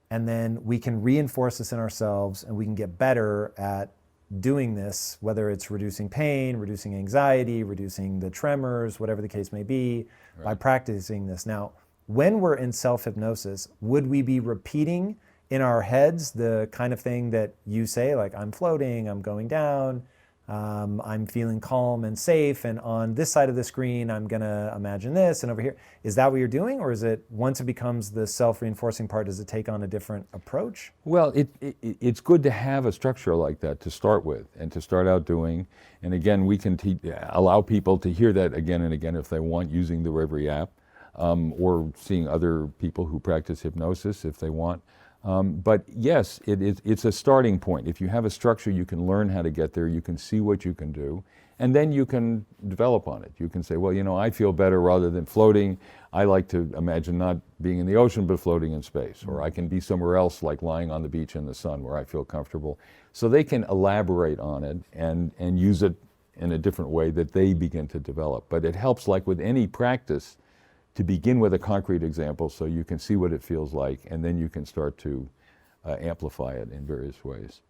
then we can reinforce this in ourselves, and we can get better at doing this, whether it's reducing pain, reducing anxiety, reducing the tremors, whatever the case may be, by practicing this. Now, when we're in self-hypnosis, would we be repeating in our heads the kind of thing that you say, like, I'm floating, I'm going down, I'm feeling calm and safe, and on this side of the screen, I'm gonna imagine this, and over here? Is that what you're doing, or is it, once it becomes the self-reinforcing part, does it take on a different approach? Well, it's good to have a structure like that to start with, and to start out doing. And again, we can allow people to hear that again and again if they want, using the Reverie app. Or seeing other people who practice hypnosis if they want. But yes, it's a starting point. If you have a structure, you can learn how to get there, you can see what you can do, and then you can develop on it. You can say, well, I feel better rather than floating. I like to imagine not being in the ocean, but floating in space. Or I can be somewhere else, like lying on the beach in the sun, where I feel comfortable. So they can elaborate on it and use it in a different way that they begin to develop. But it helps, like with any practice, to begin with a concrete example so you can see what it feels like, and then you can start to amplify it in various ways.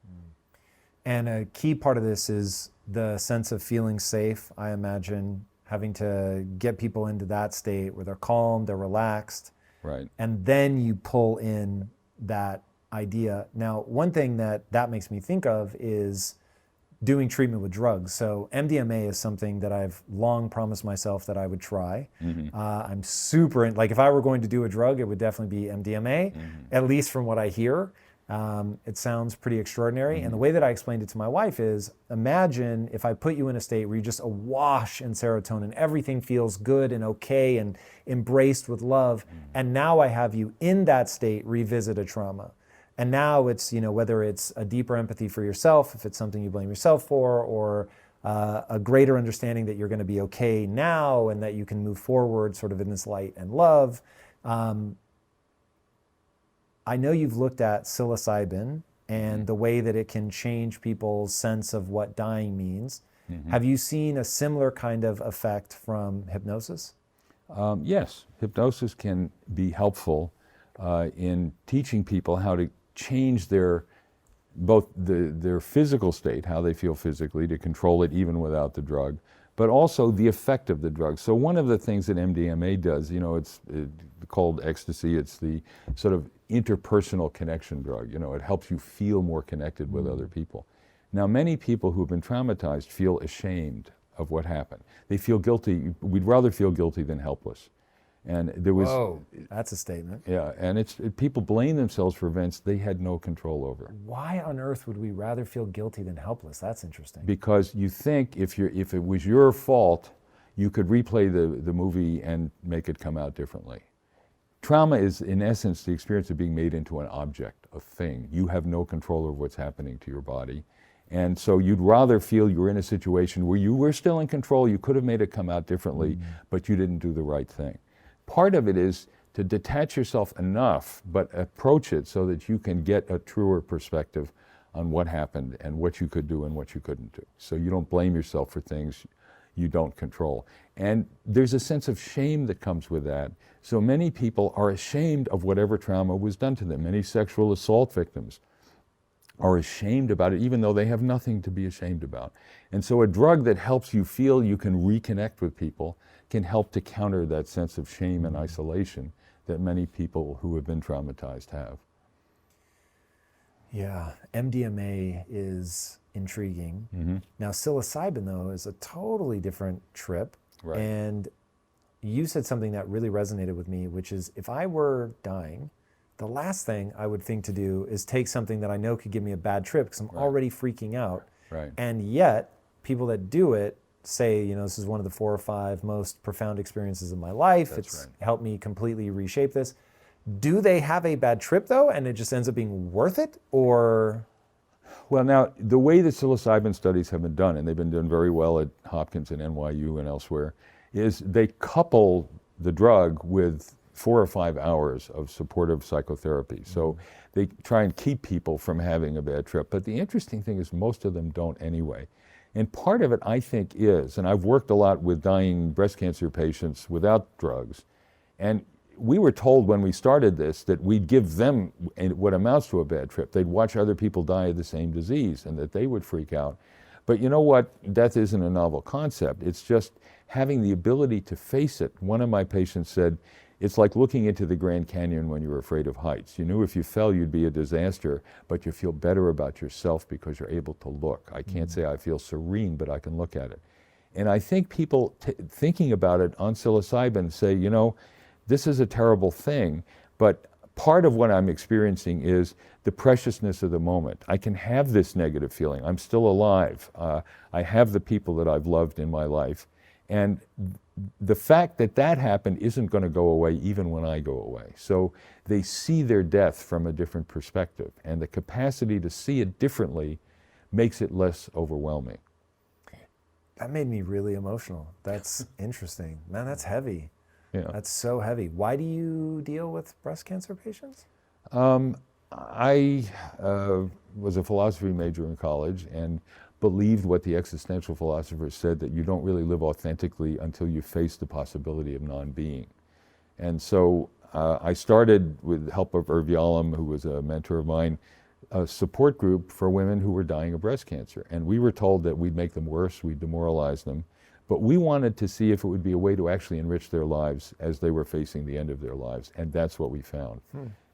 And a key part of this is the sense of feeling safe, I imagine, having to get people into that state where they're calm, they're relaxed. Right. And then you pull in that idea. Now, one thing that makes me think of is doing treatment with drugs. So MDMA is something that I've long promised myself that I would try. I'm super, like if I were going to do a drug, it would definitely be MDMA, at least from what I hear. It sounds pretty extraordinary. And the way that I explained it to my wife is, imagine if I put you in a state where you're just awash in serotonin, everything feels good and okay and embraced with love. And now I have you in that state revisit a trauma. And now it's, whether it's a deeper empathy for yourself, if it's something you blame yourself for, or a greater understanding that you're going to be okay now and that you can move forward sort of in this light and love. I know you've looked at psilocybin and the way that it can change people's sense of what dying means. Have you seen a similar kind of effect from hypnosis? Yes, hypnosis can be helpful in teaching people how to change both their physical state, how they feel physically, to control it even without the drug, but also the effect of the drug. So one of the things that MDMA does, it's called ecstasy, it's the sort of interpersonal connection drug. It helps you feel more connected with other people. Now, many people who have been traumatized feel ashamed of what happened. They feel guilty. We'd rather feel guilty than helpless. And there was, Whoa, that's a statement. yeah, and people blame themselves for events they had no control over. Why on earth would we rather feel guilty than helpless? That's interesting. Because you think if it was your fault, you could replay the movie and make it come out differently. Trauma is, in essence, the experience of being made into an object, a thing. You have no control over what's happening to your body. And so you'd rather feel you were in a situation where you were still in control, you could have made it come out differently, but you didn't do the right thing. Part of it is to detach yourself enough, but approach it so that you can get a truer perspective on what happened and what you could do and what you couldn't do. So you don't blame yourself for things you don't control. And there's a sense of shame that comes with that. So many people are ashamed of whatever trauma was done to them. Many sexual assault victims are ashamed about it, even though they have nothing to be ashamed about. And so a drug that helps you feel you can reconnect with people can help to counter that sense of shame and isolation that many people who have been traumatized have. Yeah, MDMA is intriguing. Now, psilocybin, though, is a totally different trip. Right. And you said something that really resonated with me, which is if I were dying, the last thing I would think to do is take something that I know could give me a bad trip because I'm already freaking out. Right. And yet, people that do it say, this is one of the 4 or 5 most profound experiences of my life. It's helped me completely reshape this. Do they have a bad trip, though, and it just ends up being worth it? Or? Well, now, the way that psilocybin studies have been done, and they've been done very well at Hopkins and NYU and elsewhere, is they couple the drug with 4 or 5 hours of supportive psychotherapy. So they try and keep people from having a bad trip. But the interesting thing is most of them don't anyway. And part of it, I think, is, and I've worked a lot with dying breast cancer patients without drugs, and we were told when we started this that we'd give them what amounts to a bad trip. They'd watch other people die of the same disease and that they would freak out. But you know what? Death isn't a novel concept. It's just having the ability to face it. One of my patients said, it's like looking into the Grand Canyon when you're afraid of heights. You knew if you fell, you'd be a disaster, but you feel better about yourself because you're able to look. I can't say I feel serene, but I can look at it. And I think people thinking about it on psilocybin say, this is a terrible thing, but part of what I'm experiencing is the preciousness of the moment. I can have this negative feeling. I'm still alive. I have the people that I've loved in my life. And the fact that that happened isn't going to go away even when I go away. So they see their death from a different perspective, and the capacity to see it differently makes it less overwhelming. That made me really emotional. That's interesting. Man, that's heavy. Yeah. That's so heavy. Why do you deal with breast cancer patients? I was a philosophy major in college and believed what the existential philosophers said, that you don't really live authentically until you face the possibility of non-being. And so I started with the help of Irv Yalom, who was a mentor of mine, a support group for women who were dying of breast cancer. And we were told that we'd make them worse, we'd demoralize them. But we wanted to see if it would be a way to actually enrich their lives as they were facing the end of their lives. And that's what we found.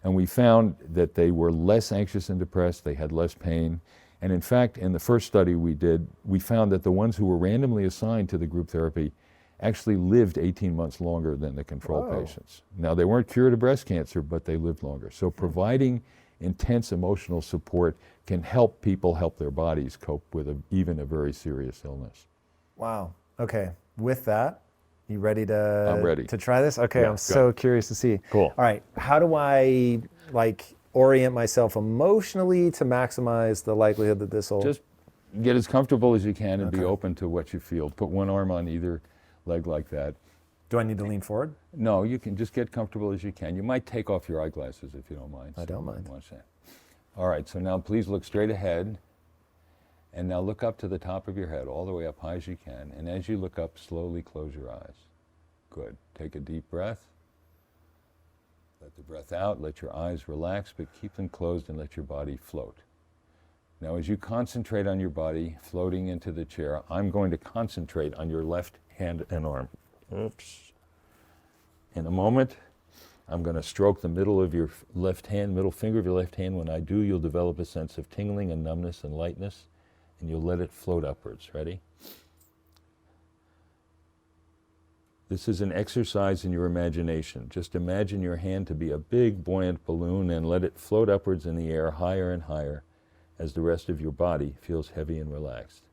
And we found that they were less anxious and depressed, they had less pain. And in fact, in the first study we did, we found that the ones who were randomly assigned to the group therapy actually lived 18 months longer than the control patients. Now, they weren't cured of breast cancer, but they lived longer. So providing intense emotional support can help people help their bodies cope with even a very serious illness. Wow. Okay. With that, you ready to? I'm ready. To try this? Okay. Yeah, I'm so curious to see. Cool. All right. How do I orient myself emotionally to maximize the likelihood that this will? Just get as comfortable as you can and be open to what you feel. Put one arm on either leg like that. Do I need to lean forward? No, you can just get comfortable as you can. You might take off your eyeglasses if you don't mind. I don't mind. Watch that. All right, so now please look straight ahead. And now look up to the top of your head, all the way up high as you can. And as you look up, slowly close your eyes. Good. Take a deep breath. Let the breath out. Let your eyes relax, but keep them closed and let your body float. Now, as you concentrate on your body floating into the chair, I'm going to concentrate on your left hand and arm. Oops. In a moment, I'm going to stroke the middle of your left hand, middle finger of your left hand. When I do, you'll develop a sense of tingling and numbness and lightness, and you'll let it float upwards. Ready? This is an exercise in your imagination. Just imagine your hand to be a big, buoyant balloon and let it float upwards in the air higher and higher as the rest of your body feels heavy and relaxed.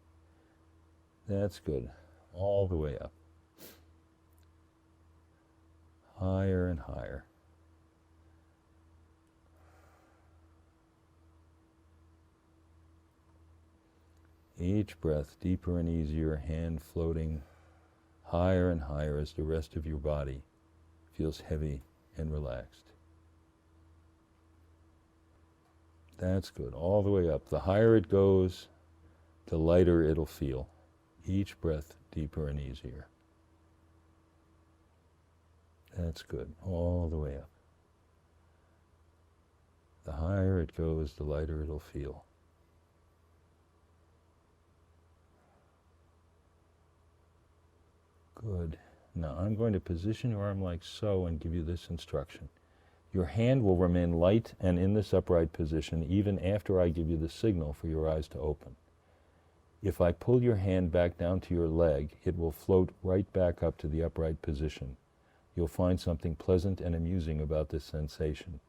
That's good. All the way up. Higher and higher. Each breath deeper and easier, hand floating higher and higher as the rest of your body feels heavy and relaxed. That's good. All the way up. The higher it goes, the lighter it'll feel. Each breath deeper and easier. That's good. All the way up. The higher it goes, the lighter it'll feel. Good. Now I'm going to position your arm like so and give you this instruction. Your hand will remain light and in this upright position even after I give you the signal for your eyes to open. If I pull your hand back down to your leg, it will float right back up to the upright position. You'll find something pleasant and amusing about this sensation.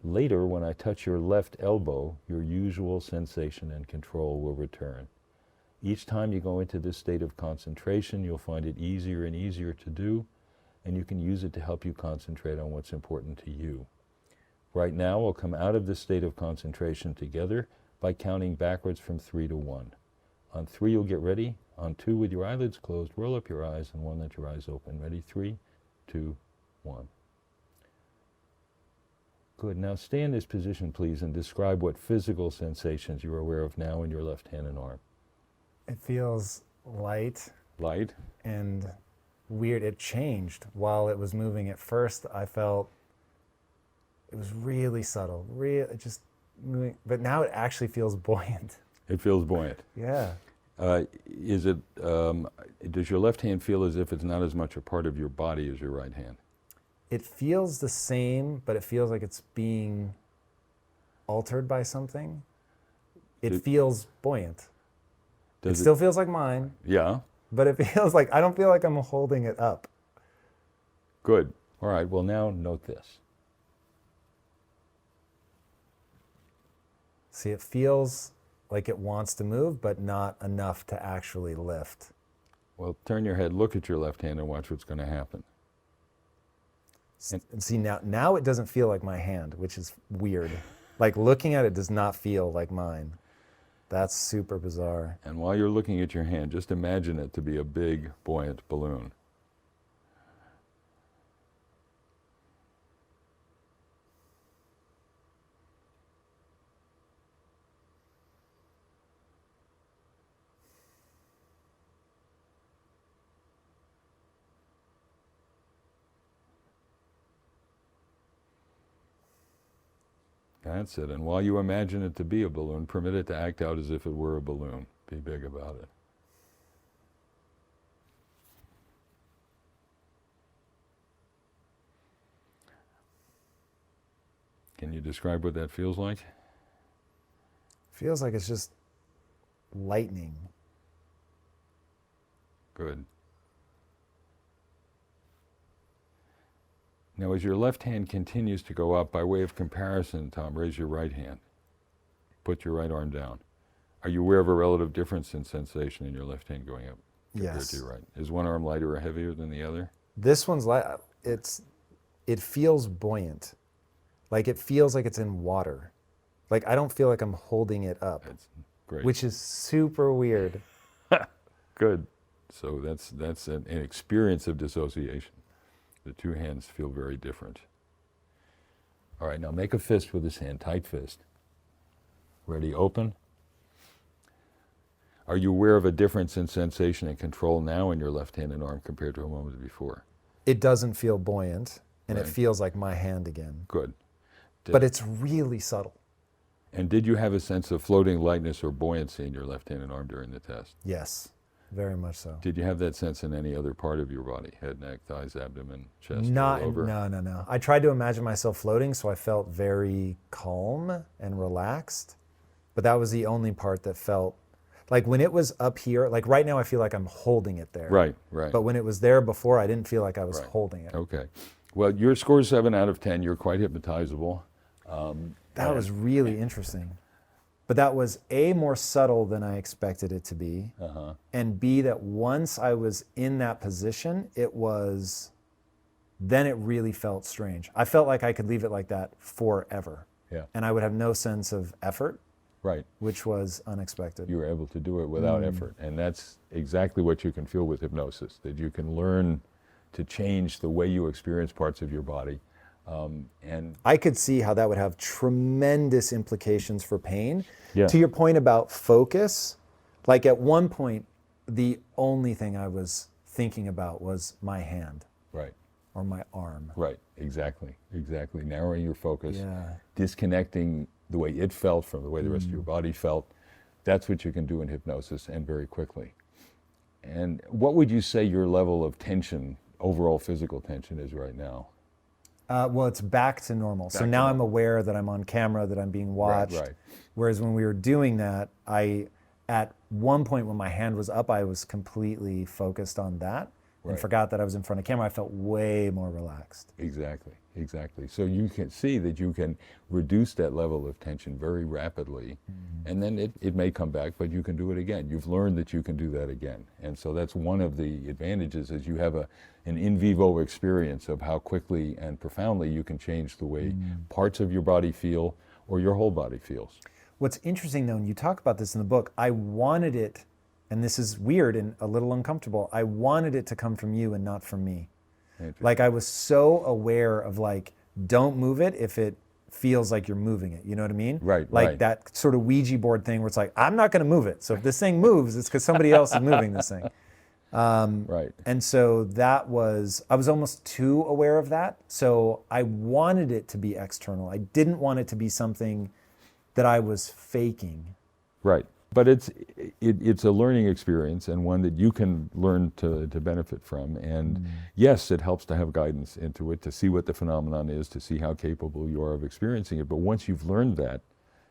Later, when I touch your left elbow, your usual sensation and control will return. Each time you go into this state of concentration, you'll find it easier and easier to do, and you can use it to help you concentrate on what's important to you. Right now, we'll come out of this state of concentration together by counting backwards from 3 to 1. On 3, you'll get ready. On 2, with your eyelids closed, roll up your eyes, and 1, let your eyes open. Ready? 3, 2, 1. Good. Now stay in this position, please, and describe what physical sensations you're aware of now in your left hand and arm. It feels light. Light? And weird. It changed while it was moving. At first, I felt it was really subtle, just moving. But now it actually feels buoyant. It feels buoyant. Yeah. Does your left hand feel as if it's not as much a part of your body as your right hand? It feels the same, but it feels like it's being altered by something. It feels buoyant. It still feels like mine. Yeah. But it feels like, I don't feel like I'm holding it up. Good. All right, well now note this. See, it feels like it wants to move, but not enough to actually lift. Well, turn your head, look at your left hand, and watch what's going to happen. And see, now it doesn't feel like my hand, which is weird. Like looking at it does not feel like mine. That's super bizarre. And while you're looking at your hand, just imagine it to be a big, buoyant balloon. That's it. And while you imagine it to be a balloon, permit it to act out as if it were a balloon. Be big about it. Can you describe what that feels like? Feels like it's just lightning. Good. Now, as your left hand continues to go up, by way of comparison, Tom, raise your right hand. Put your right arm down. Are you aware of a relative difference in sensation in your left hand going up compared Yes. to your right? Is one arm lighter or heavier than the other? This one's it feels buoyant. Like it feels like it's in water. Like I don't feel like I'm holding it up, That's great. which is super weird. Good. So that's an experience of dissociation. The two hands feel very different. All right, now make a fist with this hand, tight fist. Ready, open. Are you aware of a difference in sensation and control now in your left hand and arm compared to a moment before? It doesn't feel buoyant, and Right. it feels like my hand again. Good. But it's really subtle. And did you have a sense of floating lightness or buoyancy in your left hand and arm during the test? Yes, very much so. Did you have that sense in any other part of your body? Head, neck, thighs, abdomen, chest, Not, all over? no. I tried to imagine myself floating, so I felt very calm and relaxed. But that was the only part that felt like when it was up here, like right now I feel like I'm holding it there. Right. But when it was there before, I didn't feel like I was Right. holding it. Okay. Well, your score is 7 out of 10. You're quite hypnotizable. That was really interesting. But that was A, more subtle than I expected it to be. And B, that once I was in that position, then it really felt strange. I felt like I could leave it like that forever. Yeah. And I would have no sense of effort, Right. which was unexpected. You were able to do it without effort. And that's exactly what you can feel with hypnosis, that you can learn to change the way you experience parts of your body. And I could see how that would have tremendous implications for pain. Yeah. To your point about focus, like at one point, the only thing I was thinking about was my hand right, or my arm. right, exactly. Narrowing your focus, Yeah. disconnecting the way it felt from the way the rest of your body felt. That's what you can do in hypnosis, and very quickly. And what would you say your level of tension, overall physical tension, is right now? Well, it's back to normal. So Back to now I'm normal. aware that I'm on camera, that I'm being watched. Right. Whereas when we were doing that, at one point when my hand was up, I was completely focused on that and Right. forgot that I was in front of camera. I felt way more relaxed. Exactly. So you can see that you can reduce that level of tension very rapidly, and then it may come back, but you can do it again. You've learned that you can do that again. And so that's one of the advantages, is you have an in vivo experience of how quickly and profoundly you can change the way parts of your body feel or your whole body feels. What's interesting though, and you talk about this in the book, I wanted it, and this is weird and a little uncomfortable, I wanted it to come from you and not from me. Interesting. Like I was so aware of like, don't move it if it feels like you're moving it. You know what I mean? Right, Like right. that sort of Ouija board thing where it's like, I'm not going to move it. So if this thing moves, it's because somebody else is moving this thing. Right. And so I was almost too aware of that. So I wanted it to be external. I didn't want it to be something that I was faking. Right. But it's a learning experience, and one that you can learn to benefit from. And yes, it helps to have guidance into it, to see what the phenomenon is, to see how capable you are of experiencing it. But once you've learned that,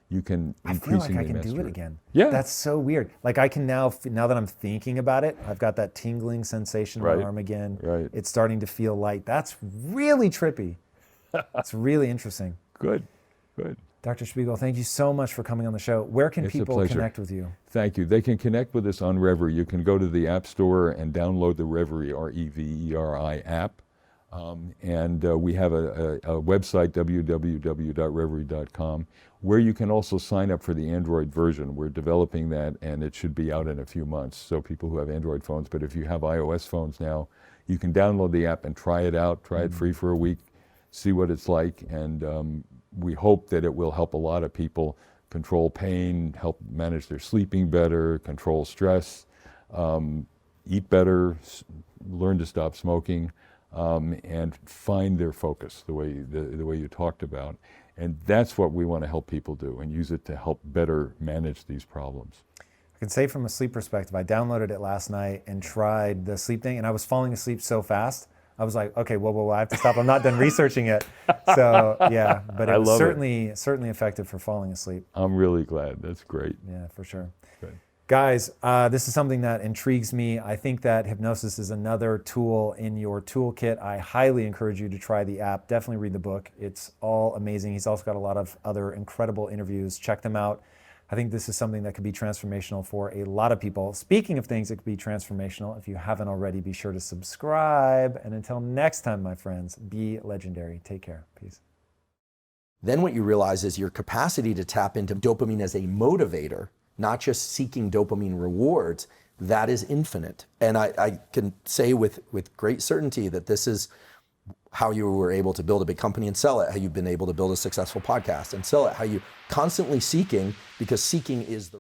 you can I feel like increasingly I can do master it again. Yeah. That's so weird. Like I can now that I'm thinking about it, I've got that tingling sensation in Right. my arm again. Right. It's starting to feel light. That's really trippy. It's really interesting. Good. Dr. Spiegel, thank you so much for coming on the show. Where can It's a people pleasure. connect with you? Thank you. They can connect with us on Reverie. You can go to the App Store and download the Reverie, Reveri app. And we have a website, www.reverie.com, where you can also sign up for the Android version. We're developing that, and it should be out in a few months. So people who have Android phones, but if you have iOS phones now, you can download the app and try it out, try it free for a week, see what it's like. And we hope that it will help a lot of people control pain, help manage their sleeping better, control stress, eat better, learn to stop smoking, and find their focus the way you talked about. And that's what we want to help people do and use it to help better manage these problems. I can say from a sleep perspective, I downloaded it last night and tried the sleep thing, and I was falling asleep so fast. I was like, okay, whoa, I have to stop. I'm not done researching it. So yeah, but it was certainly effective for falling asleep. I'm really glad. That's great. Yeah, for sure. Good. Guys, this is something that intrigues me. I think that hypnosis is another tool in your toolkit. I highly encourage you to try the app. Definitely read the book. It's all amazing. He's also got a lot of other incredible interviews. Check them out. I think this is something that could be transformational for a lot of people. Speaking of things that could be transformational, if you haven't already, be sure to subscribe. And until next time, my friends, be legendary. Take care. Peace. Then what you realize is your capacity to tap into dopamine as a motivator, not just seeking dopamine rewards, that is infinite. And I can say with great certainty that this is how you were able to build a big company and sell it, how you've been able to build a successful podcast and sell it, how you constantly seeking, because seeking is the